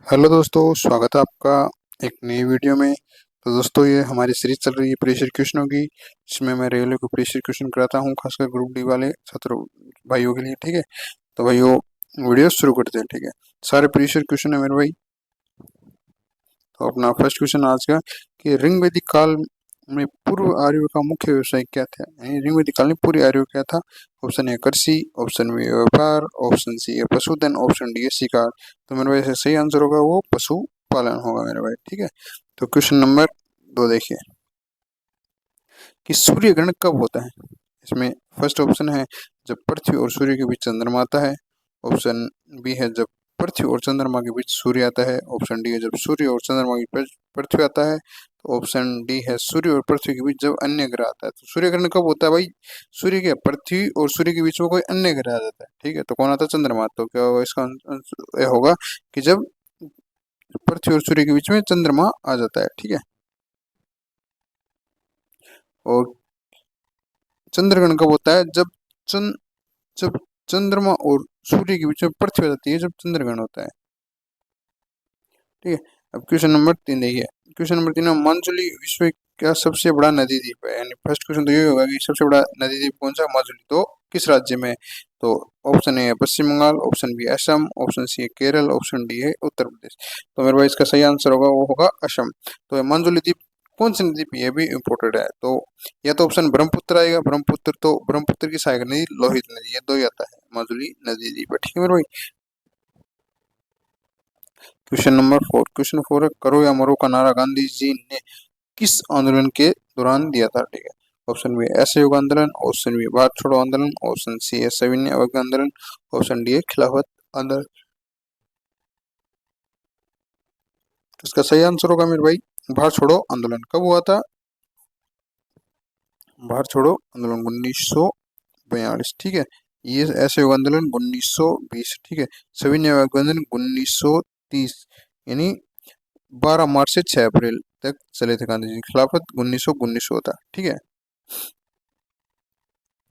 Hello दोस्तों, स्वागत है आपका एक नई वीडियो में। तो दोस्तों, ये हमारी सीरीज चल रही है प्रीवियस क्वेश्चनों की, जिसमें मैं रेलवे को प्रीवियस क्वेश्चन कराता हूँ, खासकर ग्रुप डी वाले छात्रों भाइयों के लिए। ठीक है, तो भाइयों वीडियो शुरू करते हैं। ठीक है, सारे प्रीवियस क्वेश्चन है मेरे भाई। तो अपना फर्स्ट क्वेश्चन आज का कि ऋग वैदिक काल में पूर्व आर्यों का मुख्य व्यवसाय क्या था। यानी ऋग वैदिक काल में पूर्व आर्यों क्या था। ऑप्शन ए कृषि, ऑप्शन बी व्यापार, ऑप्शन सी है पशुधन, ऑप्शन डी है शिकार। तो मेरे भाई सही आंसर होगा वो पशुपालन होगा मेरे भाई। ठीक है, तो क्वेश्चन नंबर 2 देखिए कि सूर्य ग्रहण कब होता है। इसमें फर्स्ट ऑप्शन है जब पृथ्वी और सूर्य के बीच चंद्रमा आता है। ऑप्शन बी है जब पृथ्वी और चंद्रमा के बीच सूर्य आता है। ऑप्शन डी है जब सूर्य और चंद्रमा के बीच पृथ्वी आता है। तो ऑप्शन डी है सूर्य और पृथ्वी के बीच जब अन्य ग्रह आता है। तो सूर्य ग्रहण कब होता है भाई। सूर्य के पृथ्वी और सूर्य के बीच में कोई अन्य ग्रह आ जाता है। ठीक है, तो कौन आता है, चंद्रमा। तो क्या होगा इसका आंसर यह होगा कि जब पृथ्वी और सूर्य के बीच में चंद्रमा आ जाता है। ठीक है, और चंद्रग्रहण कब होता है जब चंद्रमा और सूर्य के बीच में पृथ्वी आ जाती है, जब चंद्रग्रहण होता है। ठीक है, अब क्वेश्चन नंबर 3 देखिए। क्वेश्चन नंबर 3 है माजुली विश्व का सबसे बड़ा नदी द्वीप है। यानी फर्स्ट क्वेश्चन तो ये होगा कि सबसे बड़ा नदी द्वीप कौन सा, माजुली, तो किस राज्य में है। तो ऑप्शन ए है Paschim Bangal, option B Assam, option C है केरल, ऑप्शन डी है उत्तर प्रदेश। तो मेरे भाई इसका सही आंसर होगा वो होगा असम। तो ये माजुली द्वीप कौन सी नदी पे, ये भी इम्पोर्टेंट है। तो या तो ऑप्शन ब्रह्मपुत्र आएगा, ब्रह्मपुत्र, तो ब्रह्मपुत्र की सहायक नदी लोहित नदी, ये दो ही आता है, माजुली नदी द्वीप है। ठीक है मेरे भाई। क्वेश्चन नंबर 4, क्वेश्चन 4 है करो या मरो का नारा गांधी जी ने किस आंदोलन के दौरान दिया था। ठीक है, ऑप्शन बी असहयोग आंदोलन, ऑप्शन बी भारत छोड़ो आंदोलन, ऑप्शन सी है सविनय अवज्ञा आंदोलन, ऑप्शन डी है खिलाफत आंदोलन। तो इसका सही आंसर होगा मेरे भाई भारत छोड़ो आंदोलन। कब हुआ था भारत छोड़ो आंदोलन, 1942। ठीक है, ये असहयोग आंदोलन 1920। ठीक है, सविनय अवज्ञा आंदोलन 1930, यानी 12 मार्च से 6 अप्रैल तक चले थे गांधी जी। खिलाफत 1919 होता। ठीक है,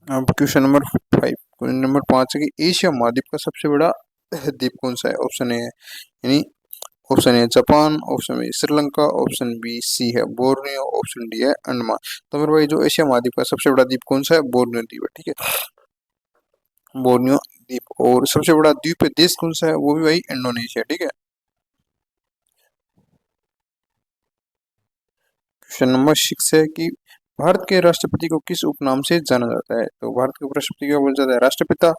अब क्वेश्चन नंबर 5, क्वेश्चन नंबर 5 है कि एशिया महाद्वीप का सबसे बड़ा द्वीप कौन सा है। ऑप्शन ए है यानी option A Japan, option B Sri Lanka, option B C है बोर्नियो, ऑप्शन डी है अंडमान। तो मेरे भाई जो एशिया महाद्वीप का सबसे बड़ा द्वीप कौन सा है, बोर्नियो द्वीप है। ठीक है, बोर्नियो द्वीप। और सबसे बड़ा द्वीप देश कौन सा है, वो भी भाई इंडोनेशिया। ठीक है, क्वेश्चन नंबर 6 है कि भारत के राष्ट्रपति को किस उपनाम से जाना जाता है। तो भारत के राष्ट्रपति को बोला जाता है राष्ट्रपिता,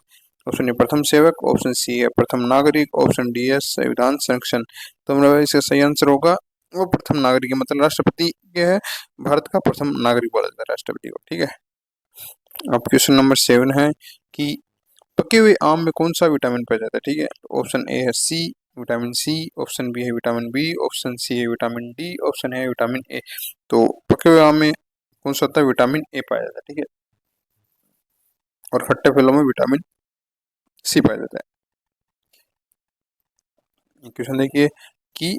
ऑप्शन ए प्रथम सेवक, ऑप्शन सी है प्रथम नागरिक, ऑप्शन डी है संविधान संरक्षण। तो मेरा इसका सही आंसर होगा वो प्रथम नागरिक है, मतलब राष्ट्रपति क्या है, भारत का प्रथम नागरिक बोला जाता है राष्ट्रपति को। ठीक है, अब क्वेश्चन नंबर 7 है कि पके हुए आम में कौन सा विटामिन पाया जाता है। ठीक है, तो ऑप्शन ए है सी, विटामिन सी, ऑप्शन बी है विटामिन बी, ऑप्शन सी है विटामिन डी, ऑप्शन है विटामिन ए। तो पके हुए आम में कौन सा होता है, विटामिन ए पाया जाता है। ठीक है, और खट्टे फलों में विटामिन सी पाया जाता है। क्वेश्चन देखिए कि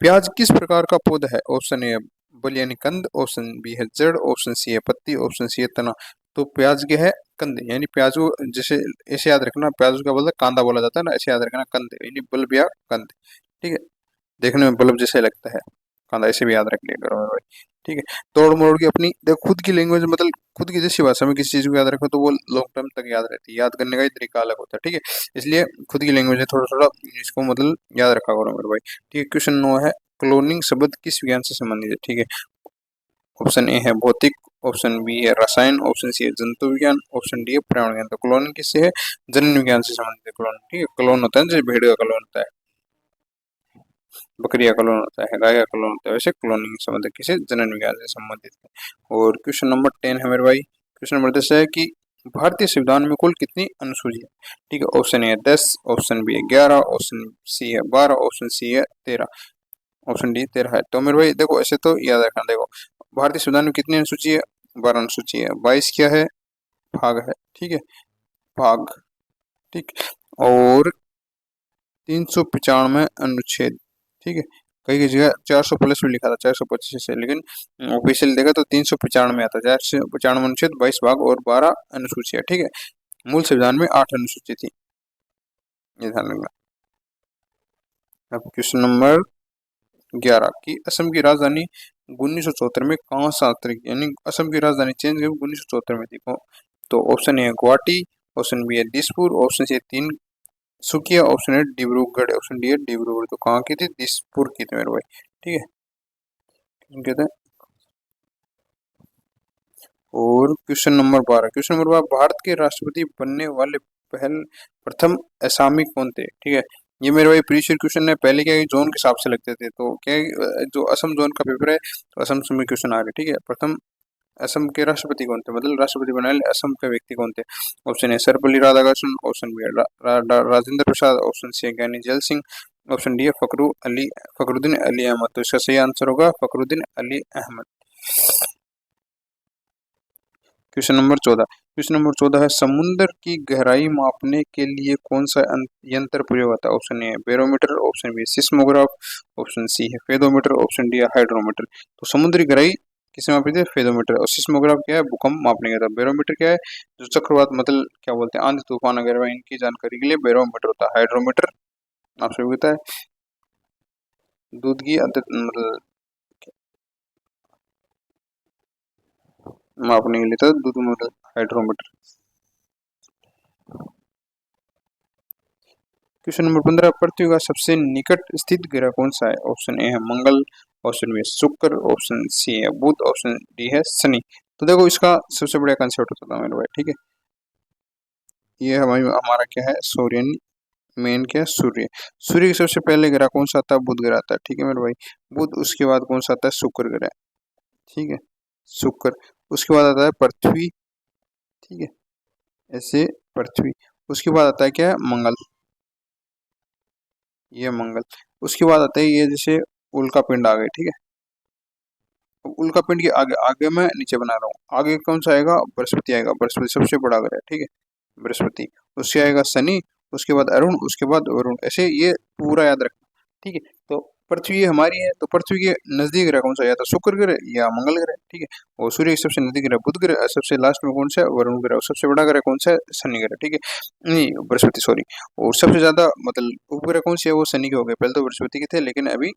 प्याज किस प्रकार का पौधा है। ऑप्शन ए है बल यानी कंद, ऑप्शन बी है जड़, ऑप्शन सी है पत्ती, ऑप्शन सी है तना। तो प्याज क्या है, कंद। यानी प्याज को जैसे ऐसे याद रखना, प्याज का बोलते कांदा बोला जाता है ना, ऐसे याद रखना कंद यानी बल्ब या कंद। ठीक है, देखने में बल्ब जैसे लगता है, कांदा, ऐसे भी याद रख लिया करो मेरे भाई। ठीक है, तोड़ मरोड़ की अपनी देखो खुद की लैंग्वेज, मतलब खुद की जैसी भाषा में किसी चीज को याद रखो तो वो लॉन्ग टर्म तक याद रहती है। याद करने का ही तरीका अलग होता है। ठीक है, इसलिए खुद की लैंग्वेज है, थोड़ा थोड़ा इसको मतलब याद रखा करो मेरे भाई। ठीक है, क्वेश्चन 9 है क्लोनिंग शब्द किस विज्ञान से संबंधित है। ठीक है, ऑप्शन ए है भौतिक, ऑप्शन बी है रसायन, ऑप्शन सी है जंतु विज्ञान, ऑप्शन डी है पर्यावरण विज्ञान। तो क्लोनिंग किससे है, जनन विज्ञान से संबंधित है क्लोन। ठीक है, क्लोन होता है जैसे भेड़ का क्लोन होता है, बकरी का क्लोन होता है, गाय का क्लोन होता है, वैसे क्लोनिंग संबंधित किसी जनन विज्ञान से संबंधित है। और क्वेश्चन नंबर 10 है मेरे भाई। क्वेश्चन नंबर 10 है कि भारतीय संविधान में कुल कितनी अनुसूची है। ठीक है, ऑप्शन ए है 10, ऑप्शन बी है 11, ऑप्शन सी है 12, ऑप्शन सी है 13, ऑप्शन डी 13 है। तो मेरे भाई देखो ऐसे तो याद रखना, देखो भारतीय संविधान में कितनी अनुसूची है, 12 अनुसूची है। 22 क्या है, भाग है। ठीक है, भाग। ठीक, और 395 अनुच्छेद। ठीक है, कई कई जगह 400 प्लस भी लिखा था, 425 से, लेकिन ऑफिशियल देखा तो 395 आता है। 495 अनुच्छेद, 22 भाग और 12 अनुसूचियां। ठीक है, मूल संविधान में 8 अनुसूची थी, ये ध्यान रखना। अब क्वेश्चन नंबर 11 की असम की राजधानी 1974 में कहाँ स्थानांतरित की, यानी असम की राजधानी चेंज 1974 में थी। तो ऑप्शन ए है गुवाहाटी, ऑप्शन बी है दिसपुर, ऑप्शन सी है तीन सुकिया, ऑप्शन है डिब्रूगढ़, ऑप्शन डी है डिब्रूगढ़। तो कहाँ की थी? दिसपुर की थी मेरे भाई। ठीक है, कहते हैं। और question number 12, question number 12, Bharat के राष्ट्रपति बनने वाले पहल प्रथम असामी कौन थे? ठीक है, ये मेरे भाई प्रीवियस क्वेश्चन है। पहले क्या जोन के हिसाब से लगते थे, तो क्या जो असम जोन का पेपर है तो असम से क्वेश्चन आ रहे। ठीक है, प्रथम असम के राष्ट्रपति कौन थे, मतलब राष्ट्रपति बनाए असम के व्यक्ति कौन थे? Option A Sarvepalli Radhakrishnan, option B Rajendra Prasad, option C Giani Zail Singh, option D है फखरुद्दीन अली अहमद। तो इसका सही आंसर होगा Fakhruddin Ali Ahmed. Question number 14, question number 14 है समुद्र की गहराई मापने के लिए कौन सा यंत्र प्रयोग होता है? Option A barometer, option B seismograph, option C है फेदोमीटर, ऑप्शन डी है हाइड्रोमीटर। तो समुद्री गहराई किसे मापी थी? फेदोमीटर। और सिस्मोग्राफ क्या है? भूकंप मापने का था। बैरोमीटर क्या है? जो चक्रवात मतलब क्या बोलते हैं आंधी तूफान वगैरह इनकी जानकारी के लिए बैरोमीटर होता है। हाइड्रोमीटर आपसे होता है दूध की मतलब मापने के लिए था दूध मतलब हाइड्रोमीटर। क्वेश्चन नंबर 15, पृथ्वी का सबसे निकट स्थित ग्रह कौन सा है? ऑप्शन ए है मंगल, ऑप्शन बी है शुक्र, ऑप्शन सी है बुध, ऑप्शन डी है शनि। तो देखो इसका सबसे बड़ा कंसेप्ट होता है मेरे भाई। ठीक है, ये हमारा क्या है? सूर्य। मेन क्या है? सूर्य। सूर्य के सबसे पहले ग्रह कौन सा आता है? बुध ग्रह आता है। ठीक है मेरे भाई, बुध। उसके बाद कौन सा आता है? शुक्र ग्रह। ठीक है, शुक्र। उसके बाद आता है पृथ्वी। ठीक है, ऐसे पृथ्वी। उसके बाद आता है क्या? मंगल। ये मंगल। उसके बाद आता है ये जैसे उल्का पिंड आ गए। ठीक है, उल्का पिंड के आगे आगे मैं नीचे बना रहा हूँ। आगे कौन सा आएगा? बृहस्पति आएगा। बृहस्पति सबसे बड़ा ग्रह है। ठीक है, बृहस्पति। उससे आएगा शनि, उसके बाद अरुण, उसके बाद वरुण। ऐसे ये पूरा याद रखना। ठीक है, तो पृथ्वी ये हमारी है, तो पृथ्वी के नजदीक ग्रह कौन सा? या तो शुक्र ग्रह या मंगल ग्रह। ठीक है, और सूर्य के सबसे नजदीक ग्रह बुध ग्रह, सबसे लास्ट में कौन सा है? वरुण ग्रह। और सबसे बड़ा ग्रह कौन सा है? शनि ग्रह। ठीक है, नहीं बृहस्पति सॉरी। और सबसे ज्यादा मतलब उपग्रह कौन से है? वो शनि के हो गए। पहले तो बृहस्पति के थे, लेकिन अभी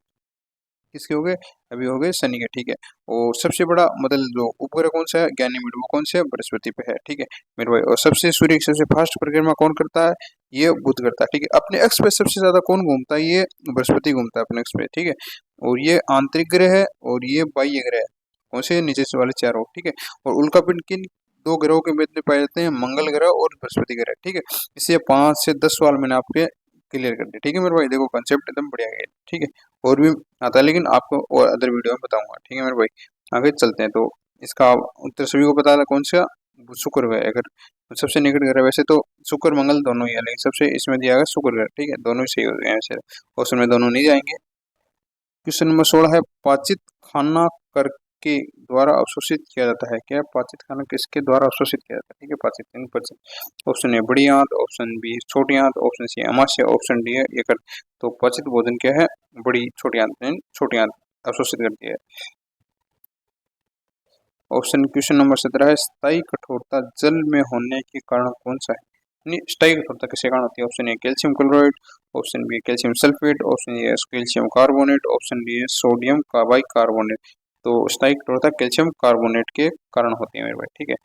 किसके हो गए? अभी हो गए शनि के। ठीक है, और सबसे बड़ा मतलब जो उपग्रह कौन सा है? गैनीमेड। वो कौन से है? बृहस्पति पे है। ठीक है मेरे भाई। और सबसे सूर्य की सबसे फास्ट परिक्रमा कौन करता है? ये बुध करता है। ठीक है, अपने अक्ष पे सबसे ज्यादा कौन घूमता है? ये बृहस्पति घूमता है अपने अक्ष पे। ठीक है, और ये आंतरिक ग्रह है और ये बाह्य ग्रह है। कौन से? नीचे से वाले चारों। ठीक है, और उल्कापिंड किन दो ग्रहों के बीच में पाए जाते हैं? मंगल ग्रह और बृहस्पति ग्रह। ठीक है, इससे 5 से 10 सवाल मैंने आपके क्लियर कर दिए। ठीक है मेरे भाई, देखो कंसेप्ट एकदम बढ़िया है। ठीक है, और भी आता है लेकिन आपको और अदर वीडियो में बताऊंगा। ठीक है मेरे भाई, आगे चलते हैं। तो इसका उत्तर सभी को पता था कौन सा? शुक्र ग्रह। अगर सबसे निकट ग्रह वैसे तो शुक्र मंगल दोनों ही है, लेकिन सबसे इसमें दिया गया शुक्र ग्रह। ठीक है, दोनों ही सही हो गए हैं वैसे, क्वेश्चन में दोनों नहीं जाएंगे। क्वेश्चन नंबर 16 है पाचित खाना करके द्वारा अवशोषित किया जाता है। क्या है? पाचित खाना किसके द्वारा अवशोषित किया जाता है? ठीक है, पाचित इन पाचित। ऑप्शन ए बड़ी आंत, ऑप्शन बी छोटी आंत, ऑप्शन सी अमाशय, ऑप्शन डी है एकड़। तो पाचित भोजन क्या है? बड़ी छोटी आंत, छोटी आंत अवशोषित करती है। ऑप्शन क्वेश्चन नंबर 17 है स्थायी कठोरता जल में होने के कारण कौन सा है? नहीं, स्थायी कठोरता किसके कारण होती है? Option A calcium chloride, option B calcium sulphate, option A calcium carbonate, option D है सोडियम बाइकार्बोनेट। तो स्थायी कठोरता कैल्शियम कार्बोनेट के कारण होती है मेरे भाई। ठीक है,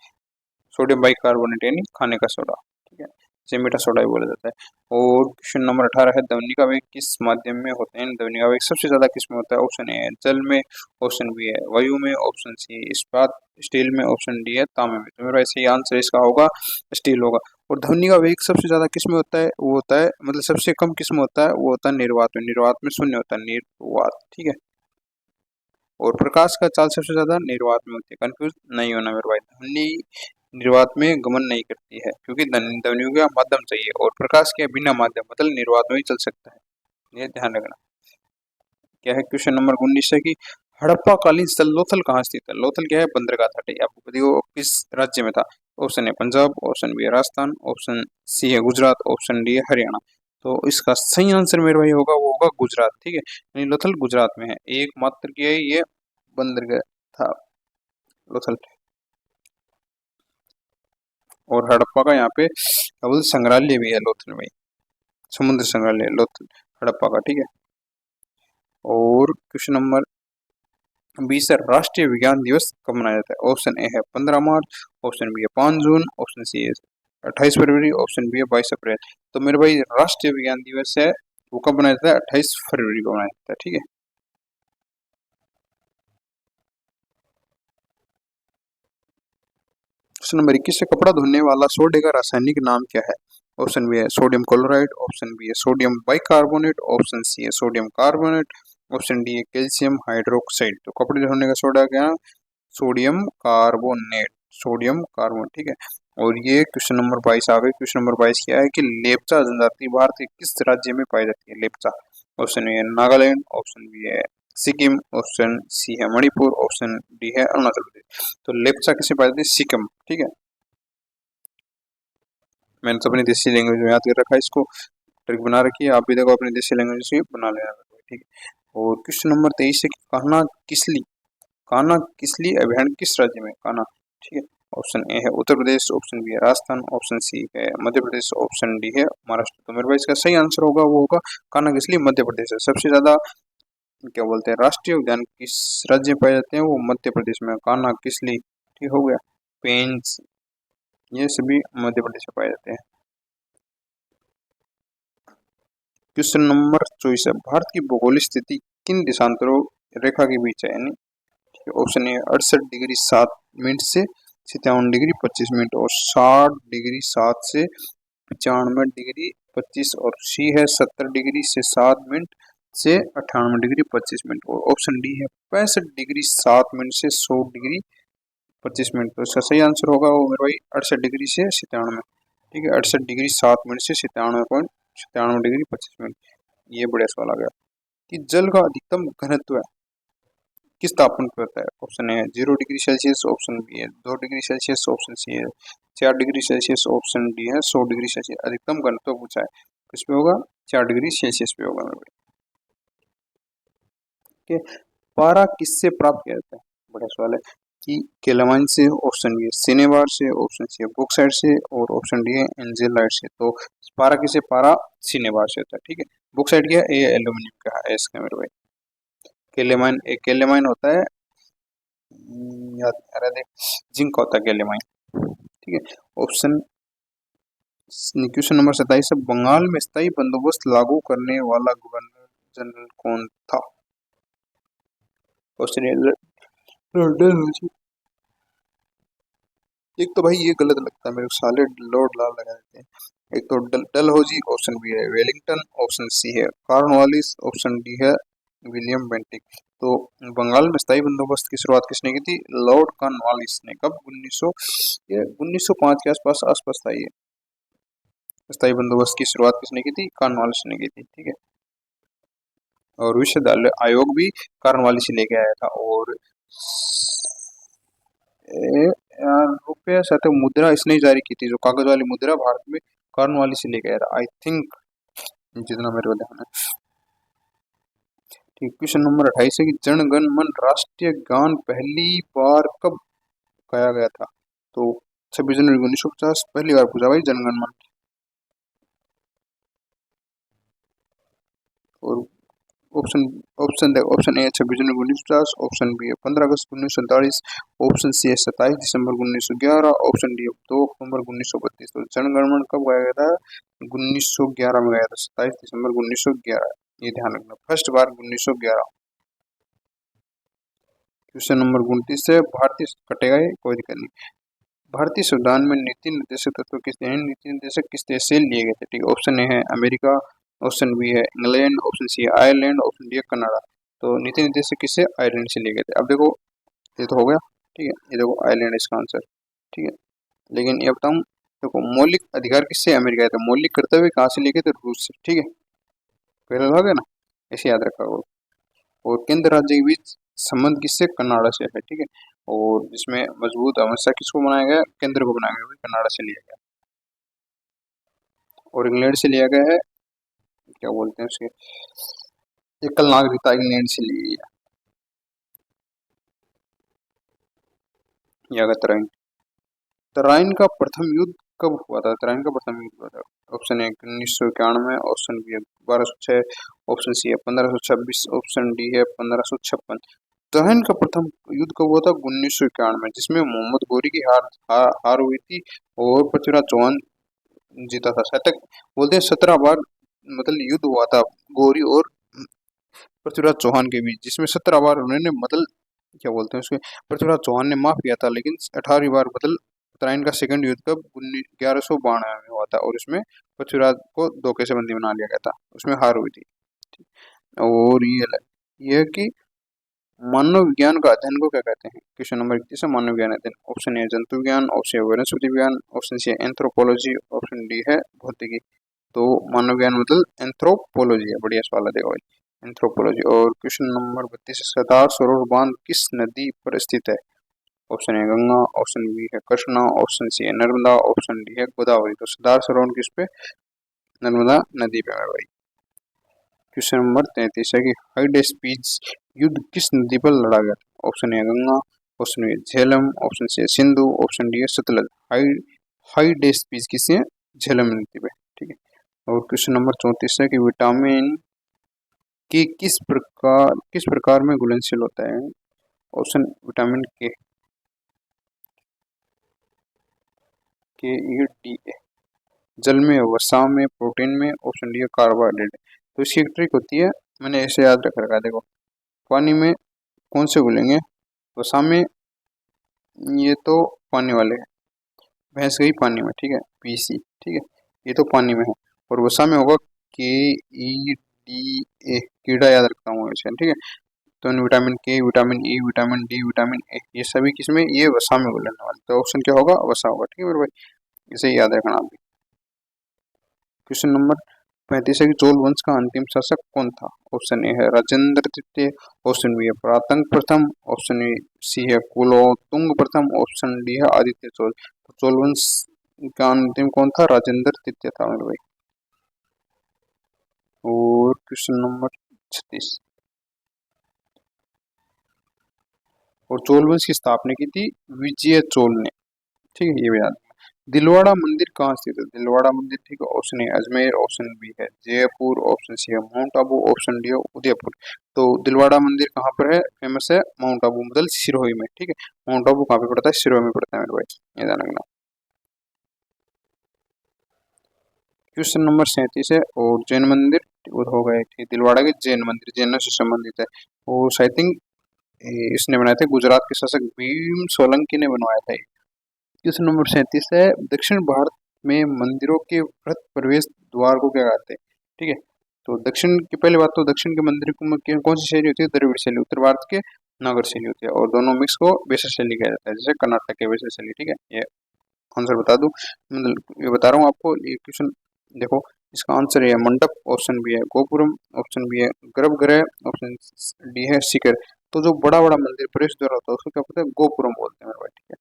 सोडियम बाइकार्बोनेट यानी खाने का सोडा। ठीक है, इसे मीठा सोडा भी बोला जाता है। और क्वेश्चन नंबर 18 है ध्वनि का वेग किस माध्यम में होते हैं? ध्वनि का वेग सबसे ज्यादा किस में होता है? ऑप्शन ए है जल में, ऑप्शन बी है वायु में, ऑप्शन सी इस्पात स्टील में, ऑप्शन डी है तांबे में। तो मेरा ऐसे ही आंसर इसका होगा स्टील होगा। और ध्वनि का वेग सबसे ज्यादा किस में होता है? वो होता है मतलब सबसे कम किस में होता है? वो होता है निर्वात में। निर्वात में शून्य होता है, निर्वात। ठीक है, और प्रकाश का चाल सबसे ज्यादा निर्वात में होती है। कंफ्यूज नहीं होना मेरे भाई, ध्वनि निर्वात में गमन नहीं करती है, क्योंकि ध्वनि का माध्यम चाहिए, और प्रकाश के बिना माध्यम मतलब निर्वात में ही चल सकता है। ये ध्यान रखना। क्या है? क्वेश्चन नंबर 19 है कि हड़प्पा कालीन स्थल लोथल कहाँ स्थित है? लोथल क्या है? बंदरगाह तट है। आपको बताइए किस राज्य में था? ऑप्शन है पंजाब, ऑप्शन बी है राजस्थान, ऑप्शन सी है गुजरात, ऑप्शन डी है हरियाणा। तो इसका सही आंसर मेरे भाई होगा वो होगा गुजरात। ठीक है, यानी लोथल गुजरात में है। एकमात्र की है ये बंदरगाह था लोथल। और हड़प्पा का यहाँ पे अवध संग्रहालय भी है लोथल में, समुद्र संग्रहालय लोथल हड़प्पा का। ठीक है, और क्वेश्चन नंबर 20 है, राष्ट्रीय विज्ञान दिवस कब मनाया जाता है? ऑप्शन ए है 15 मार्च, ऑप्शन बी है 5 जून, ऑप्शन सी है 28 फरवरी, ऑप्शन बी है 22 अप्रैल। तो मेरे भाई राष्ट्रीय विज्ञान दिवस है वो कब मनाया जाता है? 28 फरवरी को मनाया जाता है, ठीक है। क्वेश्चन नंबर 21 है, कपड़ा धोने वाला सोडे का रासायनिक नाम क्या है? ऑप्शन बी है सोडियम क्लोराइड, ऑप्शन बी है सोडियम बाइकार्बोनेट, ऑप्शन सी है सोडियम कार्बोनेट, ऑप्शन डी है कैल्शियम हाइड्रोक्साइड। तो कपड़े धोने का सोडा क्या? सोडियम कार्बोनेट, सोडियम कार्बोनेट, ठीक है। और ये क्वेश्चन नंबर 22 आ गई। क्वेश्चन नंबर 22 क्या है कि लेप्चा जनजाति भारत के किस राज्य में पाई जाती है? लेप्चा, ऑप्शन ए है नागालैंड, ऑप्शन बी है सिक्किम, ऑप्शन सी है मणिपुर, ऑप्शन डी है अरुणाचल प्रदेश। तो लेप्चा किसे पाई जाती है? सिक्किम, ठीक है। मैंने तो अपनी देसी लैंग्वेज में याद कर रखा है, इसको ट्रिक बना रखी है, आप भी देखो अपनी देसी लैंग्वेज में बना लेना, ठीक है। और क्वेश्चन नंबर 23 है कि कान्हा किसली अभयारण्य किस राज्य में? कान्हा, ठीक है। ऑप्शन ए है उत्तर प्रदेश, ऑप्शन बी है राजस्थान, ऑप्शन सी है मध्य प्रदेश, ऑप्शन डी है महाराष्ट्र। तो मेरे भाई इसका सही आंसर होगा वो होगा कान्हा किसली, मध्य प्रदेश है। सबसे ज्यादा क्या बोलते हैं राष्ट्रीय उद्यान किस राज्य में पाए जाते हैं? वो मध्य प्रदेश में, कान्हा किसली, ठीक हो गया। पेंच, ये सभी मध्य प्रदेश में पाए जाते हैं। क्वेश्चन नंबर 24 है, भारत की भौगोलिक स्थिति किन देशांतरों रेखा के बीच है? यानी ऑप्शन ए 68 डिग्री 7 मिनट से 57 डिग्री 25 मिनट, और 60 डिग्री 7 से 95 डिग्री 25, और सी है 70 डिग्री 7 मिनट से 98 डिग्री 25 मिनट, और ऑप्शन डी है 65 डिग्री 7 मिनट से 100 डिग्री 25 मिनट। तो इसका सही आंसर होगा वो मेरे भाई 68 डिग्री से 97, ठीक है। 68 डिग्री 7 मिनट से 97.97 डिग्री 25 मिनट। ये बढ़िया सवाल आ गया कि जल का अधिकतम घनत्व है किस तापमान पर होता है? ऑप्शन ए है 0 डिग्री सेल्सियस, ऑप्शन बी है 2 डिग्री सेल्सियस, ऑप्शन सी है 4 डिग्री सेल्सियस, ऑप्शन डी है 100 डिग्री सेल्सियस। अधिकतम घनत्व पूछा है, किस पे होगा? 4 डिग्री सेल्सियस पे होगा मेरे भाई, ठीक है। पारा किससे प्राप्त किया जाता है? बड़ा सवाल है कि केलामाइन से, ऑप्शन बी है सिनेबार से, ऑप्शन सी है बॉक्साइट से, और ऑप्शन डी है एंजेलाइट से। तो पारा किसे? पारा सिनेबार से होता है, ठीक है। बॉक्साइट क्या है? ये एल्यूमिनियम का है इसका मेरे भाई। केलेमाइन, एक केलेमाइन होता है, याद नहीं आ रहा, देख जिंक होता है केलेमाइन, ठीक है। ऑप्शन क्वेश्चन नंबर 27 है, बंगाल में स्थायी बंदोबस्त लागू करने वाला गवर्नर जनरल कौन था? Option A Dalhousie. एक तो भाई ये गलत लगता है मेरे को, साले लॉर्ड लाल लगा देते हैं। एक तो डलहौजी, ऑप्शन बी है वेलिंगटन, ऑप्शन सी है कॉर्नवालिस, ऑप्शन डी है विलियम बेंटिक। तो बंगाल में स्थायी बंदोबस्त की शुरुआत किसने की थी? लॉर्ड कॉर्नवालिस ने। कब? 1900, ये 1905 के आसपास आसपास था ये। स्थायी बंदोबस्त की शुरुआत किसने की थी? कॉर्नवालिस ने की थी, ठीक है। और विश्वविद्यालय आयोग भी कॉर्नवालिस ही लेके आया था। और यार रुपया साथ मुद्रा इसने ही जारी की थी, जो कागज वाली मुद्रा भारत में कॉर्नवालिस से लेके आया था, आई थिंक, जितना मेरे को ध्यान है। ठीक, क्वेश्चन नंबर 28 है कि जन गण मन राष्ट्रीय गान पहली बार कब गाया गया था? तो 26 जनवरी 1950 पहली बार पूछा भाई जनगण मन। और ऑप्शन ऑप्शन देख, ऑप्शन ए 26 जनवरी 1950, ऑप्शन बी है 15 अगस्त 1947, ऑप्शन सी है 27 दिसंबर 1911, ऑप्शन डी है 2 अक्टूबर 1932। तो जनगणमन कब गाया गया था? 1911 में गाया था, 27 दिसंबर 1911, ये ध्यान रखना, फर्स्ट बार 1911। क्वेश्चन नंबर 29 है, भारतीय कटेगा ये कोई दिक्कत नहीं। भारतीय संविधान में नीति निर्देशक तत्व किस नीति निर्देशक किस देश से लिए गए थे? ठीक है, ऑप्शन ए है अमेरिका, ऑप्शन बी है इंग्लैंड, ऑप्शन सी है आयरलैंड, ऑप्शन डी है कनाडा। तो नीति निर्देशक किससे? आयरलैंड से लिए गए थे। अब देखो ये तो हो गया, ठीक है, ये देखो आयरलैंड इसका आंसर, ठीक है। लेकिन ये बताऊँ, देखो मौलिक अधिकार किससे? अमेरिका है। तो मौलिक कर्तव्य कहाँ से लिए गए थे? रूस से, ठीक है। पहले हो गया ना, ऐसे याद रखा होगा। और केंद्र राज्य के बीच संबंध किससे? कनाडा से है, ठीक है। और जिसमें मजबूत अवस्था किसको बनाया गया? केंद्र को बनाया गया, कनाडा से लिया गया। और इंग्लैंड से लिया गया है, क्या बोलते हैं उसके, एकल नागरिकता इंग्लैंड से ली है। या तराइन, तराइन का प्रथम युद्ध कब हुआ था? तराइन का प्रथम युद्ध हुआ था ऑप्शन ए 1991, ऑप्शन बी है 1206, ऑप्शन सी है 1526, ऑप्शन डी है 1556। दहन का प्रथम युद्ध कब हुआ था? 1991 में, जिसमें मोहम्मद गोरी की हार हुई थी और पृथ्वीराज चौहान जीता था। शतक बोलते हैं 17 बार मतलब युद्ध हुआ था गोरी और पृथ्वीराज चौहान के बीच, जिसमें 17 बार उन्होंने मतलब क्या बोलते हैं उसके, पृथ्वीराज चौहान ने माफ किया था, लेकिन 18वीं बार मतलब उत्तरायण का सेकंड युद्ध कब 1192 में हुआ था, और उसमें पृथ्वीराज को धोखे से बंदी बना लिया गया था, उसमें हार हुई थी। और ये है कि मानव विज्ञान का अध्ययन को क्या कहते हैं? क्वेश्चन नंबर 21 है मानव विज्ञान अध्ययन। ऑप्शन ए जंतु विज्ञान, ऑप्शन ए वनस्पति विज्ञान, option C anthropology, option D है भौतिकी। तो मानव विज्ञान मतलब एंथ्रोपोलॉजी है। बढ़िया सवाल है, देखो भाई, एंथ्रोपोलॉजी। और क्वेश्चन नंबर 32 है सरदार सरोवर बांध किस नदी पर स्थित है? Option A Ganga, option B है कृष्णा, ऑप्शन सी है नर्मदा, ऑप्शन डी है गोदावरी। तो सरदार सरोवर किस पे? नर्मदा नदी पे है भाई। क्वेश्चन नंबर 33 है कि हाइडेस्पीज युद्ध किस नदी पर लड़ा गया? Option A Ganga, option B Jhelum, option C Sindhu, option D है सतलज। हाइडेस्पीज किस है? झेलम नदी पे, ठीक है। और क्वेश्चन नंबर 34 है कि विटामिन के किस प्रकार में घुलनशील होता है? ऑप्शन विटामिन के ई डी ए, जल में, वसा में, प्रोटीन में, ऑप्शन डी है कार्बोहाइड्रेट। तो इसकी एक ट्रिक होती है, मैंने ऐसे याद रख रखा है, देखो पानी में कौन से घुलेंगे? वसा में, ये तो पानी वाले हैं, भैंस गई पानी में, ठीक है, पीसी, ठीक है, ये तो पानी में है। और वसा में होगा के ई डी ए, कीड़ा याद रखता हूँ इसे, ठीक है। तो विटामिन के, vitamin E, vitamin D, vitamin A, ये सभी किसमें? ये वसा में घुलने वाले। तो ऑप्शन क्या होगा? वसा होगा, ठीक है मेरे भाई, इसे याद रखना आप भी। क्वेश्चन नंबर 35 है कि चोल वंश का अंतिम शासक कौन था? ऑप्शन ए है राजेंद्र तृतीय, ऑप्शन बी है परातंग प्रथम, ऑप्शन सी है कुलोत्तुंग प्रथम, ऑप्शन डी है आदित्य चोल। तो चोल वंश का अंतिम कौन था? राजेंद्र तृतीय था मेरे भाई। और क्वेश्चन नंबर 36, और चोल वंश की स्थापना की थी विजय चोल ने, ठीक है, ये भी याद। दिलवाड़ा मंदिर कहाँ स्थित है? दिलवाड़ा मंदिर, ठीक है, option A Ajmer, option B है जयपुर, ऑप्शन सी है माउंट आबू, ऑप्शन डी है उदयपुर। तो दिलवाड़ा मंदिर कहाँ पर है? फेमस है माउंट आबू मतलब सिरोही में, ठीक है। माउंट आबू कहाँ पे पड़ता है? सिरोही में पड़ता है मेरे भाई, ये ध्यान रखना। क्वेश्चन नंबर 37 है और जैन मंदिर वो हो गए, ठीक है, दिलवाड़ा के जैन मंदिर जैनों से संबंधित है, और आई थिंक इसने बनाए थे गुजरात के शासक भीम सोलंकी ने बनवाया था। क्वेश्चन नंबर 37 है दक्षिण भारत में मंदिरों के वृहत प्रवेश द्वार को क्या कहते हैं? ठीक है, तो दक्षिण की पहली बात, तो दक्षिण के मंदिर कौन सी शैली होती है? द्रविड़ शैली। उत्तर भारत के नागर शैली होती है, और दोनों मिक्स को बेसर शैली कहा जाता है, जैसे कर्नाटक के बेसर शैली, ठीक है। ये आंसर बता दूं, मतलब ये बता रहा हूँ आपको, ये क्वेश्चन देखो, इसका आंसर है मंडप, ऑप्शन बी है गोपुरम, ऑप्शन बी है गर्भगृह, ऑप्शन डी है शिखर। तो जो बड़ा बड़ा मंदिर प्रवेश द्वार होता है उसको क्या बोलते हैं? गोपुरम बोलते हैं मेरे भाई, ठीक है।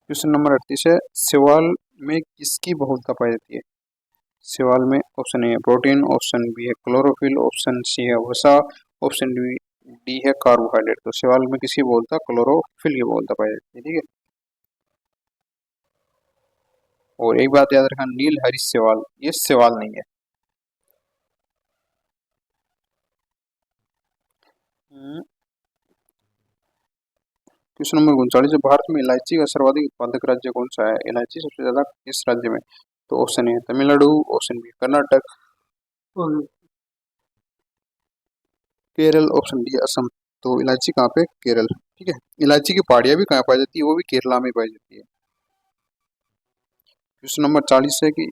क्वेश्चन नंबर 38 है शैवाल में किसकी बहुलता पाई जाती है? शैवाल में ऑप्शन ए है प्रोटीन, ऑप्शन बी है क्लोरोफिल, ऑप्शन सी है वसा, ऑप्शन डी है कार्बोहाइड्रेट। तो शैवाल में किसकी बहुलता? क्लोरोफिल की बहुलता पाई जाती है, ठीक है। और एक बात याद रखना, नील हरीश शैवाल ये शैवाल नहीं है। क्वेश्चन नंबर 39 है भारत में इलायची का सर्वाधिक उत्पादक राज्य कौन सा है? इलायची सबसे ज्यादा किस राज्य में? तो option A Tamil Nadu, option B Karnataka, और केरल, ऑप्शन डी असम। तो इलायची कहाँ पे? केरल, ठीक है। इलायची की पहाड़ियाँ भी कहाँ पाई जाती है? वो भी केरला में पाई जाती है। क्वेश्चन नंबर 40 है कि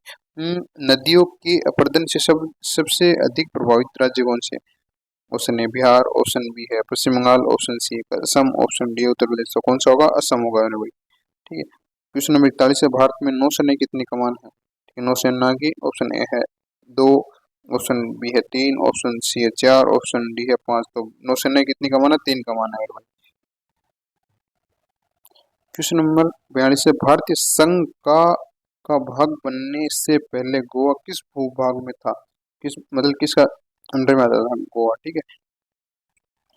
नदियों के अपरदन से सबसे अधिक प्रभावित राज्य कौन से? Option A Bihar, option B है पश्चिम बंगाल, ऑप्शन सी है असम, ऑप्शन डी है उत्तर प्रदेश। तो कौन सा होगा? असम होगा मेरे भाई, ठीक है। क्वेश्चन नंबर 41 है भारत में नौसेना कितनी कमान है? ठीक है, नौसेना की ऑप्शन ए है 2, ऑप्शन बी है 3, ऑप्शन सी है 4, ऑप्शन डी है 5। तो नौसेना की कितनी कमान है? 3 कमान है मेरे भाई। क्वेश्चन नंबर 42 है भारतीय संघ का भाग बनने से पहले गोवा किस भूभाग में था? किस मतलब किसका अंडर में आता था गोवा, ठीक है।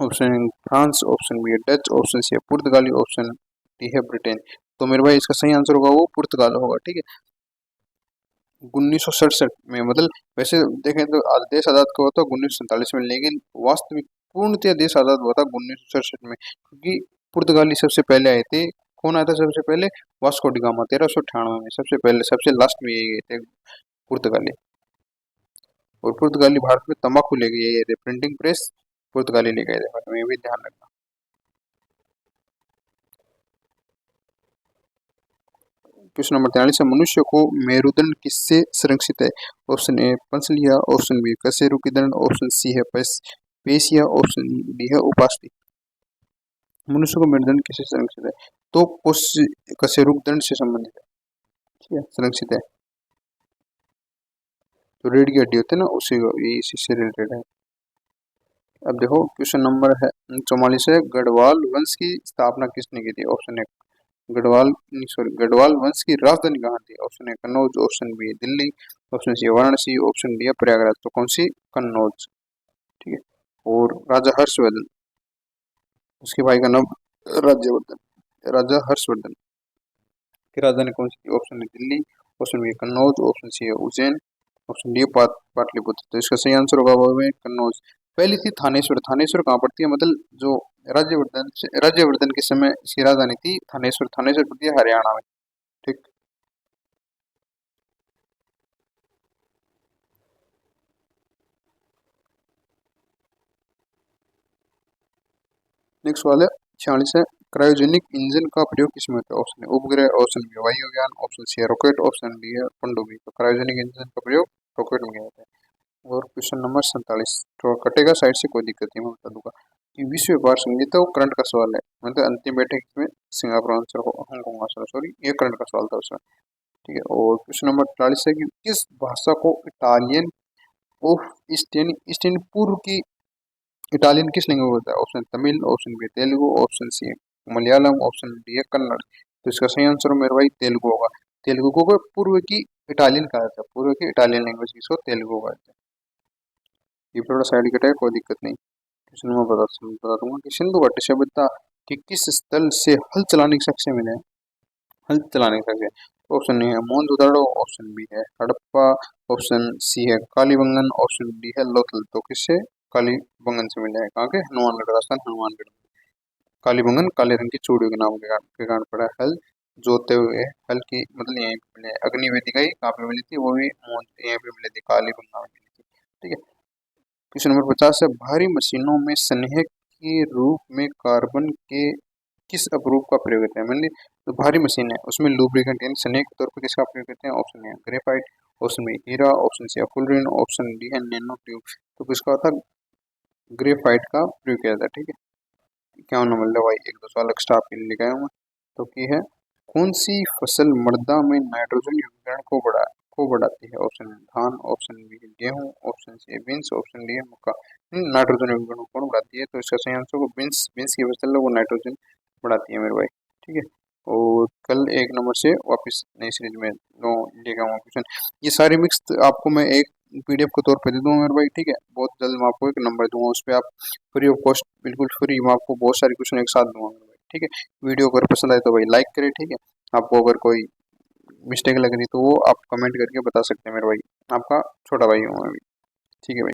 ऑप्शन फ्रांस, ऑप्शन बी है डच, ऑप्शन सी है पुर्तगाली, ऑप्शन डी है ब्रिटेन। तो मेरे भाई इसका सही आंसर होगा वो पुर्तगाल होगा, ठीक है। 1967 में, मतलब वैसे देखें तो देश आज़ाद हुआ था 1947 में, लेकिन वास्तविक पूर्णतः देश आज़ाद हुआ था 1967 में, क्योंकि पुर्तगाली सबसे पहले आए थे। कौन आया था सबसे पहले? वास्को डी गामा 1398 में सबसे पहले, सबसे लास्ट में यही गए थे पुर्तगाली। और पुर्तगाली भारत में तंबाकू ले गए थे, प्रिंटिंग प्रेस पुर्तगाली ले गए थे भारत में, ये भी ध्यान रखना। क्वेश्चन नंबर 43 है, मनुष्य को मेरुदंड किससे संरक्षित है? ऑप्शन ए पंसलिया, ऑप्शन बी कशेरुकी दंड, ऑप्शन सी है पेशिया, ऑप्शन डी है उपास्थि। मनुष्य को मेरुदंड किससे संरक्षित है? तो कशेरुक दंड से संबंधित है, ठीक है, संरक्षित है। तो रीढ़ की हड्डी होती है ना, इसी से रिलेटेड है। अब देखो क्वेश्चन नंबर है 44 है, गढ़वाल वंश की स्थापना किसने की थी? ऑप्शन ए गढ़वाल वंश की राजधानी कहाँ थी? Option A Kannauj, option B Delhi, option C Varanasi, option D Prayagraj. तो कौन सी? कन्नौज, ठीक है। और राजा हर्षवर्धन, उसके भाई का नाम राज्यवर्धन, राजा हर्षवर्धन की राजधानी कौन सी थी? Option A Delhi, option B Kannauj, option C है उज्जैन, ऑप्शन डी पाटलिपुत्र। तो इसका सही आंसर होगा वो है कन्नौज। पहली थी थानेश्वर। थानेश्वर कहाँ पड़ती है? मतलब जो राज्यवर्धन के समय इसकी राजधानी थी थानेश्वर। थानेश्वर पड़ती है हरियाणा में, ठीक। नेक्स्ट सवाल है 46 है, क्रायोजेनिक इंजन का प्रयोग किसमें होता है? ऑप्शन है उपग्रह, ऑप्शन बी वायुयान, ऑप्शन सी है रॉकेट, ऑप्शन डी है पनडुब्बी। तो क्रायोजेनिक इंजन का प्रयोग रॉकेट में किया जाता है। और क्वेश्चन नंबर 47, तो कटेगा साइड से कोई दिक्कत नहीं, मैं बता दूंगा कि विश्व व्यापार संहिता वो करंट का सवाल है, मतलब अंतिम बैठक में Singapore answer Hong Kong answer, sorry ये करंट का सवाल था उसमें, ठीक है। और क्वेश्चन नंबर 43 है कि किस भाषा को इटालियन ऑफ ईस्ट यानी ईस्ट यानी पूर्व की इटालियन किस लैंग्वेज में होता है? Option Tamil, option B Telugu, option C Malayalam, option D है कन्नड़। तो इसका सही आंसर मेरे भाई तेलुगु होगा। तेलुगु को पूर्व की इटालियन कहा जाता है, पूर्व की इटालियन लैंग्वेज जिसको तेलुगु कहा जाता है। ये थोड़ा साइड कट है, कोई दिक्कत नहीं। क्वेश्चन में बता दूंगा कि सिंधु घाटी सभ्यता के किस स्थल से हल चलाने के साक्ष्य मिले हैं? हल चलाने के साक्ष्य, ऑप्शन ए है मोहनजोदड़ो, ऑप्शन बी है हड़प्पा, ऑप्शन सी है कालीबंगन, ऑप्शन डी है लोथल। तो किससे? कालीबंगन से मिला है। कहाँ के? हनुमानगढ़, राजस्थान हनुमानगढ़। कालीबंगन काले रंग की चूड़ियों के नाम के कारण पड़ा है। हल जोते हुए, हल की मतलब यहीं पे मिले। अग्निवेदी गई कहाँ पे मिली थी? वो भी यहीं पे मिली थी, कालीबंगा में मिली थी, ठीक है। क्वेश्चन नंबर 50 है, भारी मशीनों में स्नेहक के रूप में कार्बन के किस अपरूप का प्रयोग करते हैं? मैंने तो भारी मशीन है उसमें लुब्रिकेंट यानी स्नेहक के तौर पर किसका प्रयोग करते हैं? Option A graphite, option B हीरा, option C fullerene, option D है नैनो ट्यूब। तो किसका था? ग्रेफाइट का प्रयोग किया जाता है, ठीक है। क्या नंबर लो भाई, एक दो सवाल एक्स्ट्रा आपके लिए लेके आया हूँ मैं। तो की है, कौन सी फसल मृदा में नाइट्रोजन युगीकरण को बढ़ाती है? ऑप्शन है धान, ऑप्शन बी है गेहूं, ऑप्शन सी है बीन्स, ऑप्शन डी है मक्का। नाइट्रोजन युगीकरण कौन बढ़ाती है? तो इसका सही आंसर को बीन्स, बीन्स की फसल है वो नाइट्रोजन बढ़ाती है मेरे भाई, ठीक है। और कल एक नंबर से वापस नई सीरीज में नो लेके आऊंगा क्वेश्चन। ये सारे मिक्स आपको मैं एक पीडीएफ के तौर पे दे दूंगा मेरे भाई, ठीक है। बहुत जल्द मैं आपको एक नंबर दूंगा, उस पर आप फ्री ऑफ कॉस्ट, बिल्कुल फ्री, मैं आपको बहुत सारे क्वेश्चन एक साथ दूंगा मेरे भाई, ठीक है। वीडियो अगर पसंद आए तो भाई लाइक करें, ठीक है। आपको अगर कोई मिस्टेक लग रही तो वो आप कमेंट करके बता सकते हैं मेरे भाई, आपका छोटा भाई हूँ मैं भी, ठीक है भाई।